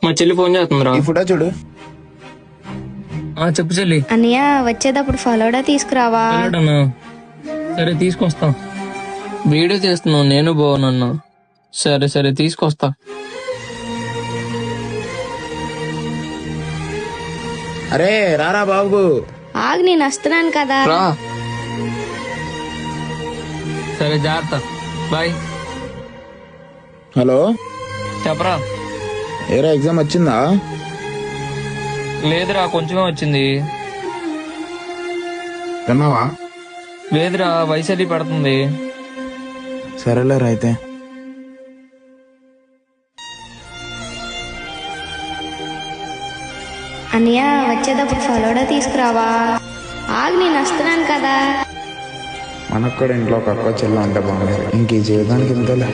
మా చెల్లి ఫోన్ చేస్తుందిరా. ఈ ఫోటో చూడు. చెప్పు చెల్లి. అన్నయ్య వచ్చేటప్పుడు ఫలోడా తీసుకురావా? వెళ్ళాడన్నా. సరే తీసుకొస్తా. వీడియో చేస్తున్నావు, నేను బాగున్నా. సరే సరే తీసుకొస్తా. అరే రారా బాబు. ఆగు, నేను వస్తున్నాను కదా. రా. సరే జాగ్రత్త. బాయ్. హలో చెప్పరా. ఏరా ఎగ్జామ్ వచ్చిందా? లేదురా, కొంచెమే వచ్చింది. విన్నావా? లేదురా, వైశాలి పడుతుంది. సరేలేరా అయితే. అన్నయ్య వచ్చేటప్పుడు ఫలోడా తీసుకురావా? ఆగు, నేను వస్తున్నాను కదా. మనకు కూడా ఇంట్లో ఒక అక్క చెల్లి ఉంటే బాగుంది. ఇంక ఈ జీవితానికి ఇంతలే.